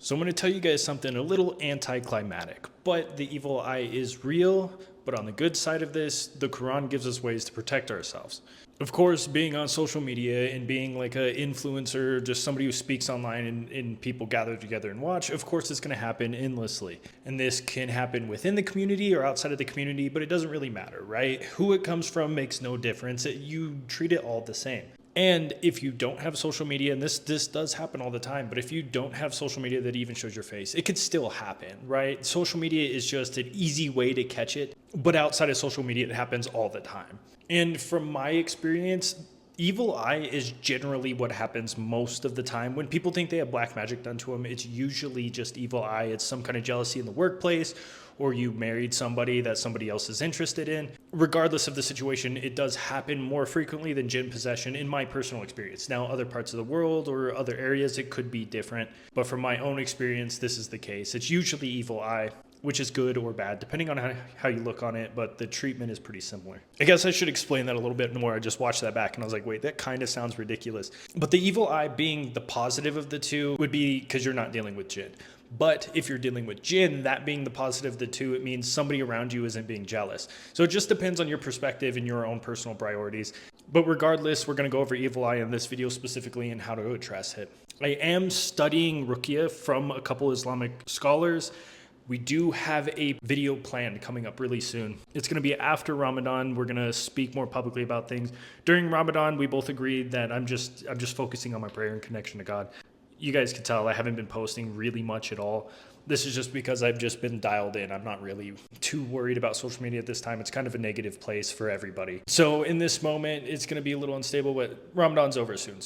So I'm going to tell you guys something a little anticlimactic, but the evil eye is real. But on the good side of this, the Quran gives us ways to protect ourselves. Of course, being on social media and being like an influencer, just somebody who speaks online and people gather together and watch, of course, it's going to happen endlessly. And this can happen within the community or outside of the community, but it doesn't really matter, right? Who it comes from makes no difference. You treat it all the same. And if you don't have social media, and this does happen all the time, but if you don't have social media that even shows your face, it could still happen, right? Social media is just an easy way to catch it, but outside of social media, it happens all the time. And from my experience, evil eye is generally what happens most of the time. When people think they have black magic done to them, it's usually just evil eye. It's some kind of jealousy in the workplace, or you married somebody that somebody else is interested in. Regardless of the situation, it does happen more frequently than jinn possession in my personal experience. Now, other parts of the world or other areas, it could be different. But from my own experience, this is the case. It's usually evil eye, which is good or bad, depending on how you look on it, but the treatment is pretty similar. I guess I should explain that a little bit more. I just watched that back and I was like, wait, that kind of sounds ridiculous. But the evil eye being the positive of the two would be because you're not dealing with jinn. But if you're dealing with jinn, that being the positive of the two, it means somebody around you isn't being jealous. So it just depends on your perspective and your own personal priorities. But regardless, we're going to go over evil eye in this video specifically and how to address it. I am studying Ruqya from a couple Islamic scholars. We do have a video planned coming up really soon. It's going to be after Ramadan. We're going to speak more publicly about things. During Ramadan, we both agreed that I'm just focusing on my prayer and connection to God. You guys can tell I haven't been posting really much at all. This is just because I've just been dialed in. I'm not really too worried about social media at this time. It's kind of a negative place for everybody. So in this moment, it's going to be a little unstable, but Ramadan's over soon.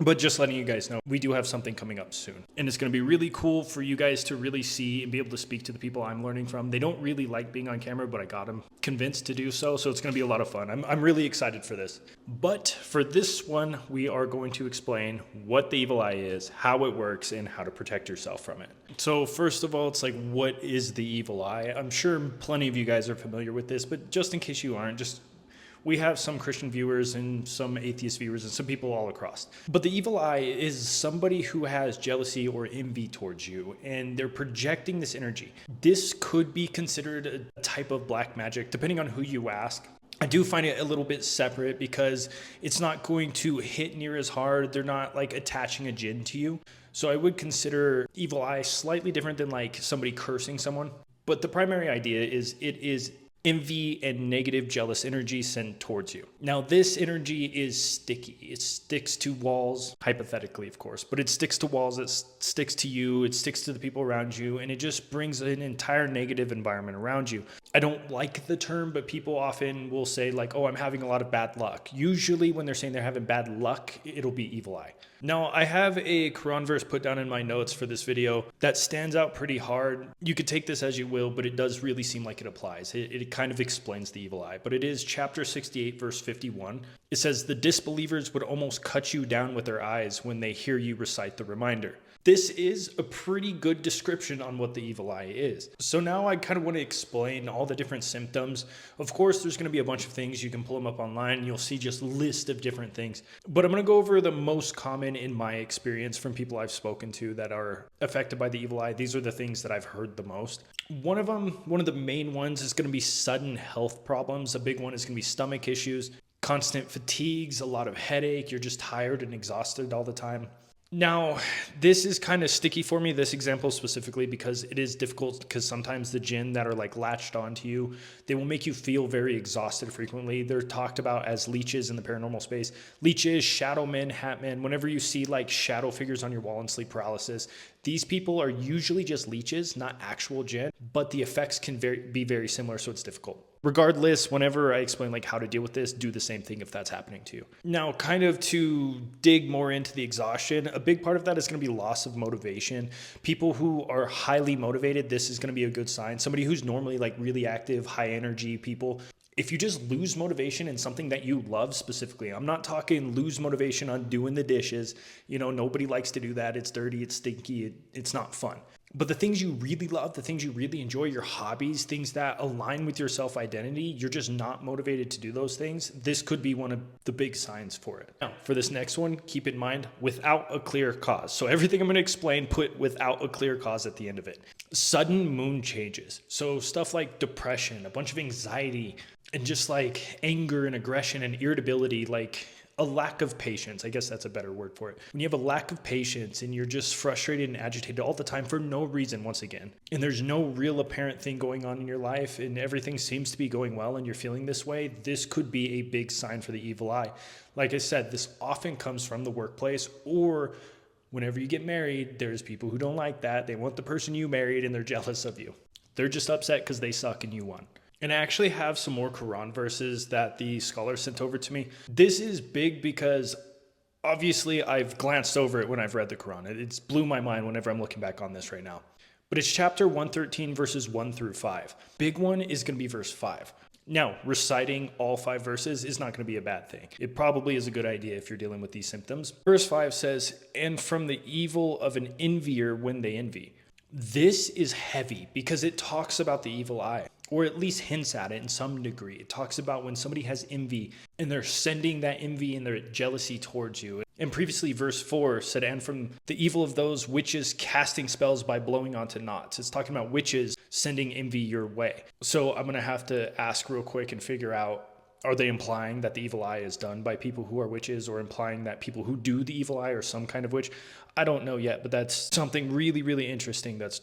But just letting you guys know, we do have something coming up soon. And it's going to be really cool for you guys to really see and be able to speak to the people I'm learning from. They don't really like being on camera, but I got them convinced to do so. So it's going to be a lot of fun. I'm really excited for this. But for this one, we are going to explain what the evil eye is, how it works, and how to protect yourself from it. So first of all, it's like, what is the evil eye? I'm sure plenty of you guys are familiar with this, but just in case you aren't, we have some Christian viewers and some atheist viewers and some people all across. But the evil eye is somebody who has jealousy or envy towards you, and they're projecting this energy. This could be considered a type of black magic, depending on who you ask. I do find it a little bit separate because it's not going to hit near as hard. They're not like attaching a jinn to you. So I would consider evil eye slightly different than like somebody cursing someone. But the primary idea is it is envy and negative jealous energy sent towards you. Now, this energy is sticky. It sticks to walls, hypothetically, of course, but it sticks to walls, it sticks to you, it sticks to the people around you, and it just brings an entire negative environment around you. I don't like the term, but people often will say like, oh, I'm having a lot of bad luck. Usually when they're saying they're having bad luck, it'll be evil eye. Now, I have a Quran verse put down in my notes for this video that stands out pretty hard. You could take this as you will, but it does really seem like it applies. It kind of explains the evil eye, but it is chapter 68, verse 51. It says, the disbelievers would almost cut you down with their eyes when they hear you recite the reminder. This is a pretty good description on what the evil eye is. So now I kind of want to explain all the different symptoms. Of course, there's going to be a bunch of things. You can pull them up online and you'll see just a list of different things. But I'm going to go over the most common in my experience from people I've spoken to that are affected by the evil eye. These are the things that I've heard the most. One of the main ones is going to be sudden health problems. A big one is going to be stomach issues, constant fatigues, a lot of headache. You're just tired and exhausted all the time. Now, this is kind of sticky for me, this example specifically, because it is difficult because sometimes the jinn that are like latched onto you, they will make you feel very exhausted frequently. They're talked about as leeches in the paranormal space. Leeches, shadow men, hat men, whenever you see like shadow figures on your wall and sleep paralysis, these people are usually just leeches, not actual jinn, but the effects can be very similar, so it's difficult. Regardless, whenever I explain like how to deal with this, do the same thing if that's happening to you. Now, kind of to dig more into the exhaustion, a big part of that is going to be loss of motivation. People who are highly motivated, this is going to be a good sign. Somebody who's normally like really active, high energy people, if you just lose motivation in something that you love specifically, I'm not talking lose motivation on doing the dishes. You know, nobody likes to do that. It's dirty, it's stinky, it's not fun. But the things you really love, the things you really enjoy, your hobbies, things that align with your self-identity, you're just not motivated to do those things. This could be one of the big signs for it. Now, for this next one, keep in mind, without a clear cause. So everything I'm going to explain, put without a clear cause at the end of it. Sudden mood changes. So stuff like depression, a bunch of anxiety, and just like anger and aggression and irritability, like a lack of patience. I guess that's a better word for it. When you have a lack of patience and you're just frustrated and agitated all the time for no reason, once again, and there's no real apparent thing going on in your life and everything seems to be going well and you're feeling this way, this could be a big sign for the evil eye. Like I said, this often comes from the workplace, or whenever you get married, there's people who don't like that. They want the person you married and they're jealous of you. They're just upset because they suck and you won. And I actually have some more Quran verses that the scholar sent over to me. This is big because obviously I've glanced over it when I've read the Quran. It's blew my mind whenever I'm looking back on this right now. But it's chapter 113, verses 1 through 5. Big one is going to be verse 5. Now, reciting all 5 verses is not going to be a bad thing. It probably is a good idea if you're dealing with these symptoms. Verse 5 says, "And from the evil of an envier when they envy." This is heavy because it talks about the evil eye, or at least hints at it in some degree. It talks about when somebody has envy and they're sending that envy and their jealousy towards you. And previously, verse 4 said, "And from the evil of those witches casting spells by blowing onto knots." It's talking about witches sending envy your way. So I'm going to have to ask real quick and figure out, are they implying that the evil eye is done by people who are witches, or implying that people who do the evil eye are some kind of witch? I don't know yet, but that's something really, really interesting that's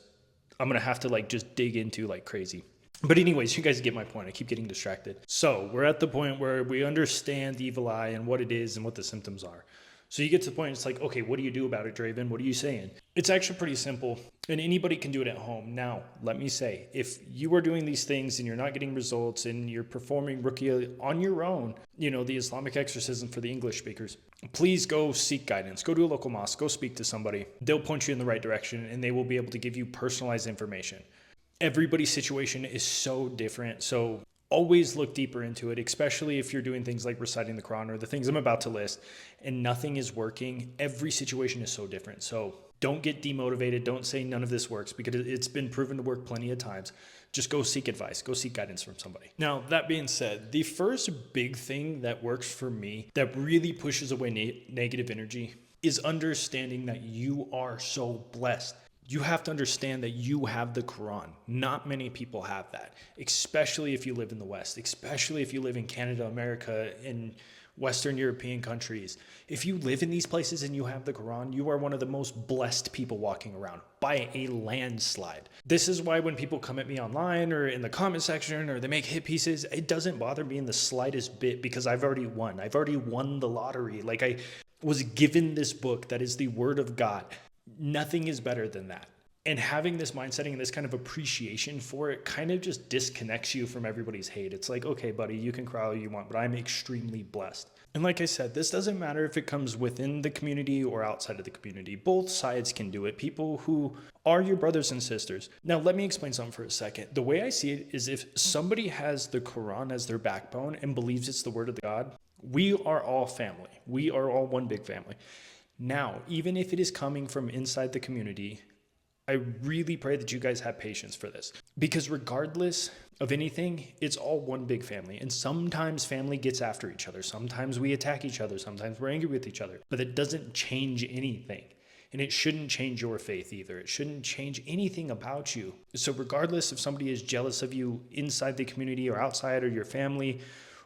I'm going to have to like just dig into like crazy. But anyways, you guys get my point. I keep getting distracted. So we're at the point where we understand the evil eye and what it is and what the symptoms are. So you get to the point, it's like, okay, what do you do about it, Draven? What are you saying? It's actually pretty simple, and anybody can do it at home. Now, let me say, if you are doing these things and you're not getting results and you're performing ruqya on your own, you know, the Islamic exorcism for the English speakers, please go seek guidance. Go to a local mosque. Go speak to somebody. They'll point you in the right direction, and they will be able to give you personalized information. Everybody's situation is so different, so always look deeper into it, especially if you're doing things like reciting the Quran or the things I'm about to list and nothing is working. Every situation is so different. So don't get demotivated. Don't say none of this works, because it's been proven to work plenty of times. Just go seek advice. Go seek guidance from somebody. Now, that being said, the first big thing that works for me that really pushes away negative energy is understanding that you are so blessed. You have to understand that you have the Quran. Not many people have that, especially if you live in the West, especially if you live in Canada, America, and Western European countries. If you live in these places and you have the Quran, you are one of the most blessed people walking around by a landslide. This is why when people come at me online or in the comment section or they make hit pieces, it doesn't bother me in the slightest bit, because I've already won. I've already won the lottery. Like, I was given this book that is the Word of God. Nothing is better than that. And having this mindset and this kind of appreciation for it kind of just disconnects you from everybody's hate. It's like, okay, buddy, you can cry all you want, but I'm extremely blessed. And like I said, this doesn't matter if it comes within the community or outside of the community. Both sides can do it. People who are your brothers and sisters. Now, let me explain something for a second. The way I see it is, if somebody has the Quran as their backbone and believes it's the word of God, we are all family. We are all one big family. Now, even if it is coming from inside the community, I really pray that you guys have patience for this, because regardless of anything, it's all one big family. And sometimes family gets after each other. Sometimes we attack each other. Sometimes we're angry with each other, but it doesn't change anything. And it shouldn't change your faith either. It shouldn't change anything about you. So regardless if somebody is jealous of you inside the community or outside, or your family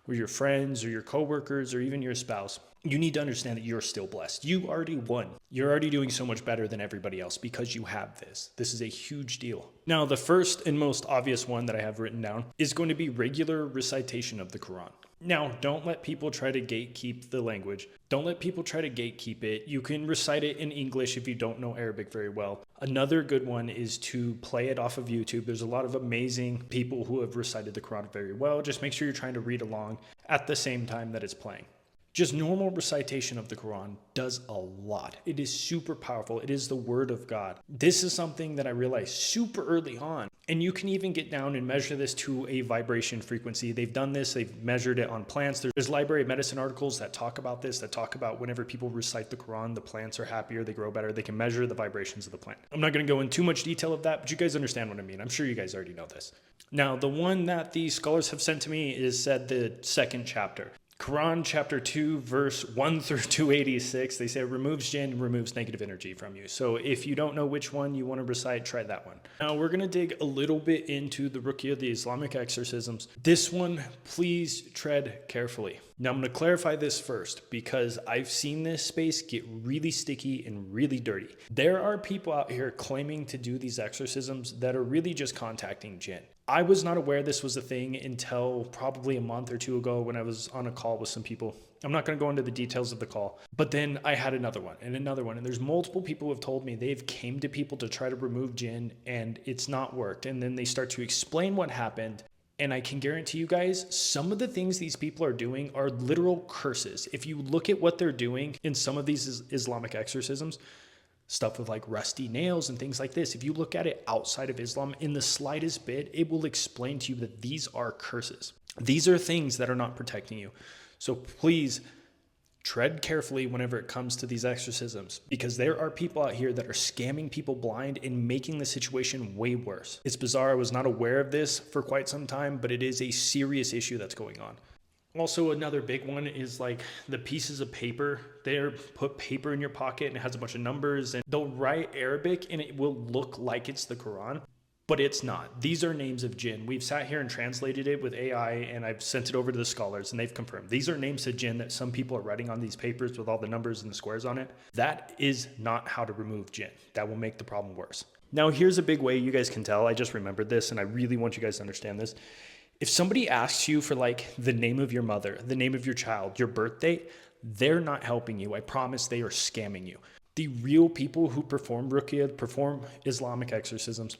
or your friends or your coworkers or even your spouse, you need to understand that you're still blessed. You already won. You're already doing so much better than everybody else because you have this. This is a huge deal. Now, the first and most obvious one that I have written down is going to be regular recitation of the Quran. Now, don't let people try to gatekeep the language. Don't let people try to gatekeep it. You can recite it in English if you don't know Arabic very well. Another good one is to play it off of YouTube. There's a lot of amazing people who have recited the Quran very well. Just make sure you're trying to read along at the same time that it's playing. Just normal recitation of the Quran does a lot. It is super powerful. It is the word of God. This is something that I realized super early on. And you can even get down and measure this to a vibration frequency. They've done this. They've measured it on plants. There's Library of Medicine articles that talk about this, that talk about whenever people recite the Quran, the plants are happier, they grow better. They can measure the vibrations of the plant. I'm not going to go into too much detail of that, but you guys understand what I mean. I'm sure you guys already know this. Now, the one that the scholars have sent to me is said the second chapter. Quran chapter 2, verse 1 through 286, they say it removes jinn and removes negative energy from you. So if you don't know which one you want to recite, try that one. Now we're going to dig a little bit into the ruqyah, the Islamic exorcisms. This one, please tread carefully. Now I'm going to clarify this first because I've seen this space get really sticky and really dirty. There are people out here claiming to do these exorcisms that are really just contacting jinn. I was not aware this was a thing until probably a month or two ago when I was on a call with some people. I'm not going to go into the details of the call, but then I had another one, and there's multiple people who have told me they've came to people to try to remove jinn and it's not worked. And then they start to explain what happened. And I can guarantee you guys, some of the things these people are doing are literal curses. If you look at what they're doing in some of these Islamic exorcisms, stuff with like rusty nails and things like this, if you look at it outside of Islam in the slightest bit, it will explain to you that these are curses. These are things that are not protecting you. So please tread carefully whenever it comes to these exorcisms, because there are people out here that are scamming people blind and making the situation way worse. It's bizarre. I was not aware of this for quite some time, but it is a serious issue that's going on. Also, another big one is like the pieces of paper. They put paper in your pocket and it has a bunch of numbers, and they'll write Arabic and it will look like it's the Quran, but it's not. These are names of jinn. We've sat here and translated it with AI, and I've sent it over to the scholars and they've confirmed. These are names of jinn that some people are writing on these papers with all the numbers and the squares on it. That is not how to remove jinn. That will make the problem worse. Now, here's a big way you guys can tell. I just remembered this and I really want you guys to understand this. If somebody asks you for like the name of your mother, the name of your child, your birth date, they're not helping you. I promise they are scamming you. The real people who perform ruqyah, perform Islamic exorcisms,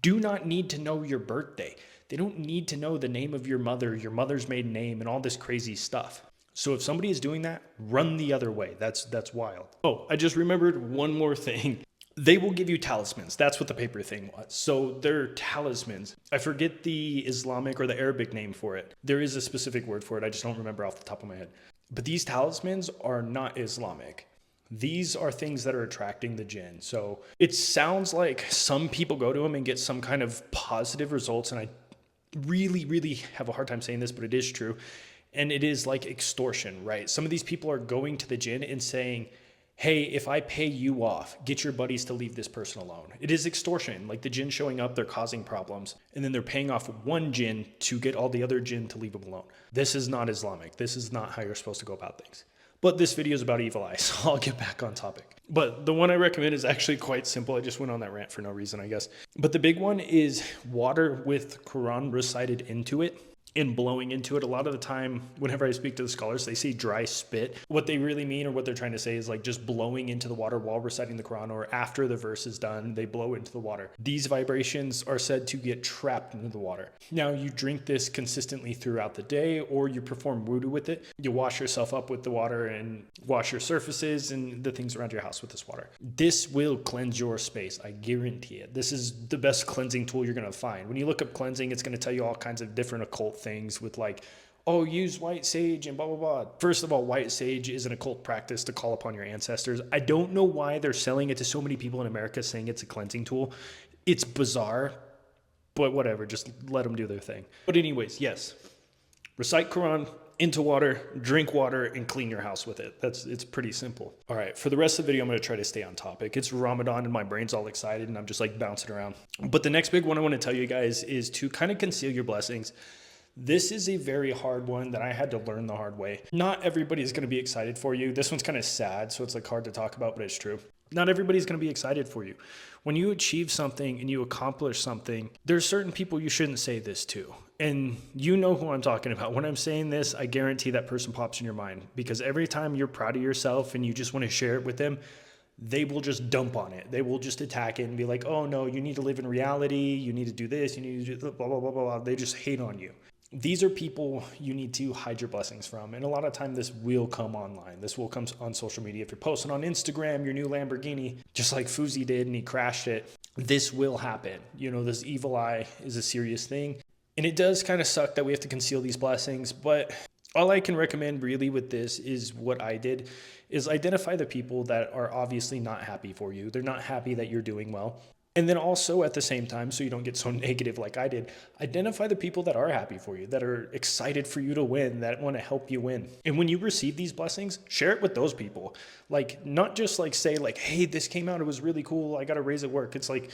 do not need to know your birthday. They don't need to know the name of your mother's maiden name, and all this crazy stuff. So if somebody is doing that, run the other way. That's wild. Oh, I just remembered one more thing. They will give you talismans. That's what the paper thing was. So they're talismans. I forget the Islamic or the Arabic name for it. There is a specific word for it. I just don't remember off the top of my head. But these talismans are not Islamic. These are things that are attracting the jinn. So it sounds like some people go to them and get some kind of positive results. And I really, really have a hard time saying this, but it is true. And it is like extortion, right? Some of these people are going to the jinn and saying, hey, if I pay you off, get your buddies to leave this person alone. It is extortion. Like the jinn showing up, they're causing problems, and then they're paying off one jinn to get all the other jinn to leave them alone. This is not Islamic. This is not how you're supposed to go about things. But this video is about evil eye, so I'll get back on topic. But the one I recommend is actually quite simple. I just went on that rant for no reason, I guess. But the big one is water with Quran recited into it and blowing into it. A lot of the time, whenever I speak to the scholars, they say dry spit. What they really mean, or what they're trying to say, is like just blowing into the water while reciting the Quran, or after the verse is done, they blow into the water. These vibrations are said to get trapped into the water. Now, you drink this consistently throughout the day, or you perform wudu with it. You wash yourself up with the water and wash your surfaces and the things around your house with this water. This will cleanse your space. I guarantee it. This is the best cleansing tool you're going to find. When you look up cleansing, it's going to tell you all kinds of different occult things with like, oh, use white sage and blah, blah, blah. First of all, white sage is an occult practice to call upon your ancestors. I don't know why they're selling it to so many people in America saying it's a cleansing tool. It's bizarre, but whatever, just let them do their thing. But anyways, yes, recite Quran into water, drink water, and clean your house with it. It's pretty simple. All right, for the rest of the video, I'm going to try to stay on topic. It's Ramadan and my brain's all excited and I'm just like bouncing around. But the next big one I want to tell you guys is to kind of conceal your blessings. This is a very hard one that I had to learn the hard way. Not everybody is going to be excited for you. This one's kind of sad, so it's like hard to talk about, but it's true. Not everybody's going to be excited for you. When you achieve something and you accomplish something, there's certain people you shouldn't say this to. And you know who I'm talking about. When I'm saying this, I guarantee that person pops in your mind, because every time you're proud of yourself and you just want to share it with them, they will just dump on it. They will just attack it and be like, oh no, you need to live in reality. You need to do this. You need to do blah, blah, blah, blah, blah. They just hate on you. These are people you need to hide your blessings from. And a lot of time this will come online. This will come on social media. If you're posting on Instagram, your new Lamborghini, just like Fuzi did and he crashed it, this will happen. This evil eye is a serious thing. And it does kind of suck that we have to conceal these blessings. But all I can recommend really with this is what I did, is identify the people that are obviously not happy for you. They're not happy that you're doing well. And then also at the same time, so you don't get so negative like I did, identify the people that are happy for you, that are excited for you to win, that want to help you win. And when you receive these blessings, share it with those people. Like, not just like say like, hey, this came out, it was really cool, I got a raise at work. It's like,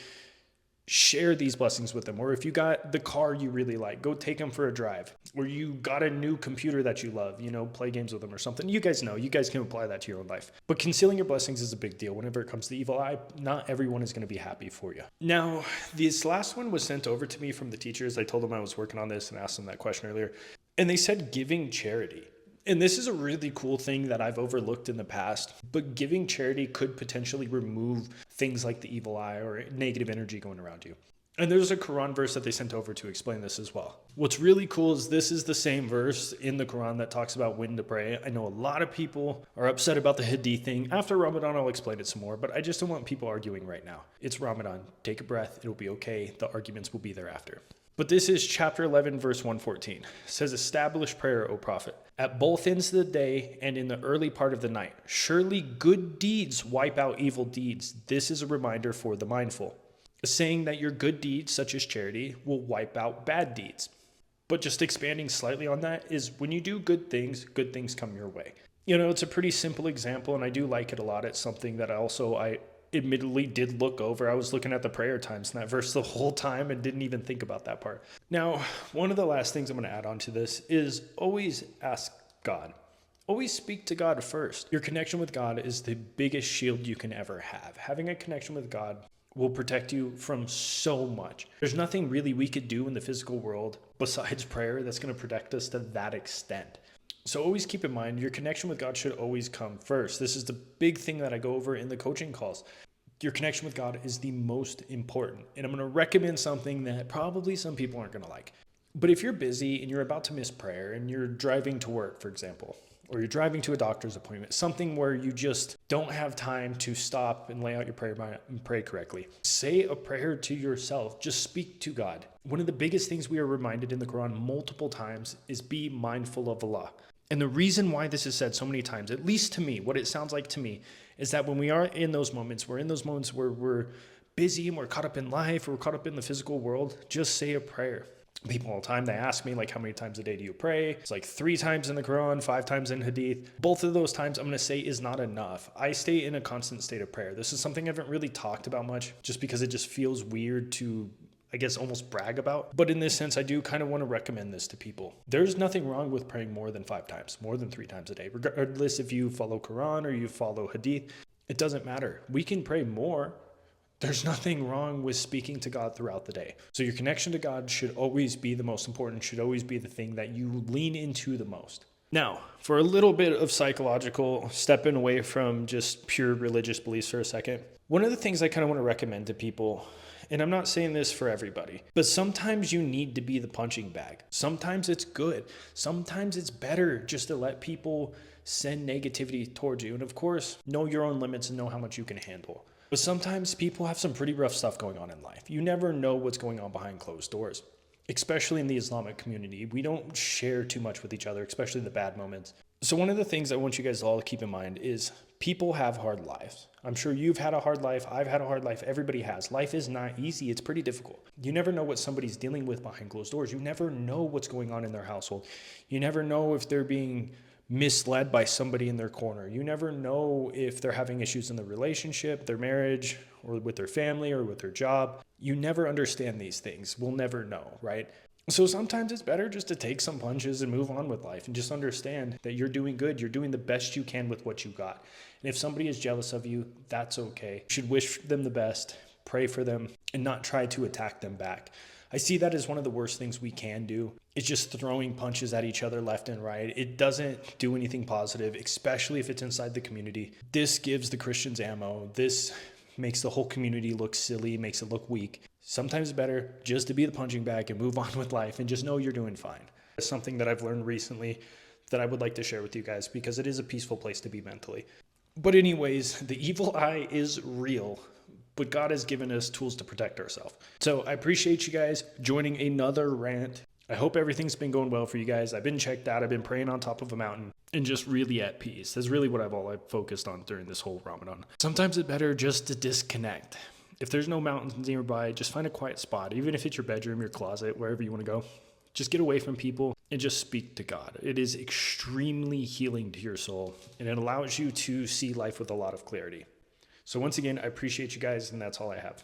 share these blessings with them. Or if you got the car you really like, go take them for a drive. Or you got a new computer that you love, play games with them or something. You guys can apply that to your own life. But concealing your blessings is a big deal. Whenever it comes to the evil eye, not everyone is going to be happy for you. Now, this last one was sent over to me from the teachers. I told them I was working on this and asked them that question earlier. And they said giving charity. And this is a really cool thing that I've overlooked in the past, but giving charity could potentially remove things like the evil eye or negative energy going around you. And there's a Quran verse that they sent over to explain this as well. What's really cool is this is the same verse in the Quran that talks about when to pray. I know a lot of people are upset about the Hadith thing. After Ramadan, I'll explain it some more, but I just don't want people arguing right now. It's Ramadan. Take a breath. It'll be okay. The arguments will be thereafter. But this is chapter 11, verse 114. It says, establish prayer, O prophet, at both ends of the day and in the early part of the night. Surely good deeds wipe out evil deeds. This is a reminder for the mindful. Saying that your good deeds, such as charity, will wipe out bad deeds. But just expanding slightly on that is when you do good things come your way. It's a pretty simple example, and I do like it a lot. It's something that I admittedly did look over. I was looking at the prayer times in that verse the whole time and didn't even think about that part. Now, one of the last things I'm going to add on to this is always ask God. Always speak to God first. Your connection with God is the biggest shield you can ever have. Having a connection with God will protect you from so much. There's nothing really we could do in the physical world besides prayer that's going to protect us to that extent. So always keep in mind, your connection with God should always come first. This is the big thing that I go over in the coaching calls. Your connection with God is the most important. And I'm going to recommend something that probably some people aren't going to like. But if you're busy and you're about to miss prayer and you're driving to work, for example, or you're driving to a doctor's appointment, something where you just don't have time to stop and lay out your prayer and pray correctly, say a prayer to yourself. Just speak to God. One of the biggest things we are reminded in the Quran multiple times is be mindful of Allah. And the reason why this is said so many times, at least to me, what it sounds like to me, is that when we are in those moments, we're in those moments where we're busy and we're caught up in life or we're caught up in the physical world, just say a prayer. People all the time, they ask me, like, how many times a day do you pray? It's like 3 times in the Quran, 5 times in Hadith. Both of those times I'm going to say is not enough. I stay in a constant state of prayer. This is something I haven't really talked about much just because it just feels weird to, I guess, almost brag about. But in this sense, I do kind of want to recommend this to people. There's nothing wrong with praying more than 5 times, more than 3 times a day. Regardless if you follow Quran or you follow Hadith, it doesn't matter. We can pray more. There's nothing wrong with speaking to God throughout the day. So your connection to God should always be the most important, should always be the thing that you lean into the most. Now, for a little bit of psychological, stepping away from just pure religious beliefs for a second, one of the things I kind of want to recommend to people, and I'm not saying this for everybody, but sometimes you need to be the punching bag. Sometimes it's good. Sometimes it's better just to let people send negativity towards you. And of course, know your own limits and know how much you can handle. But sometimes people have some pretty rough stuff going on in life. You never know what's going on behind closed doors, especially in the Islamic community. We don't share too much with each other, especially the bad moments. So one of the things I want you guys all to keep in mind is people have hard lives. I'm sure you've had a hard life. I've had a hard life. Everybody has. Life is not easy. It's pretty difficult. You never know what somebody's dealing with behind closed doors. You never know what's going on in their household. You never know if they're being misled by somebody in their corner. You never know if they're having issues in their relationship, their marriage, or with their family, or with their job. You never understand these things. We'll never know, right? So sometimes it's better just to take some punches and move on with life and just understand that you're doing good. You're doing the best you can with what you got. And if somebody is jealous of you, that's okay. You should wish them the best, pray for them, and not try to attack them back. I see that as one of the worst things we can do. It's just throwing punches at each other left and right. It doesn't do anything positive, especially if it's inside the community. This gives the Christians ammo. This makes the whole community look silly, makes it look weak. Sometimes it's better just to be the punching bag and move on with life and just know you're doing fine. It's something that I've learned recently that I would like to share with you guys because it is a peaceful place to be mentally. But anyways, the evil eye is real, but God has given us tools to protect ourselves. So I appreciate you guys joining another rant. I hope everything's been going well for you guys. I've been checked out. I've been praying on top of a mountain and just really at peace. That's really what I've focused on during this whole Ramadan. Sometimes it's better just to disconnect. If there's no mountains nearby, just find a quiet spot, even if it's your bedroom, your closet, wherever you want to go. Just get away from people and just speak to God. It is extremely healing to your soul, and it allows you to see life with a lot of clarity. So once again, I appreciate you guys, and that's all I have.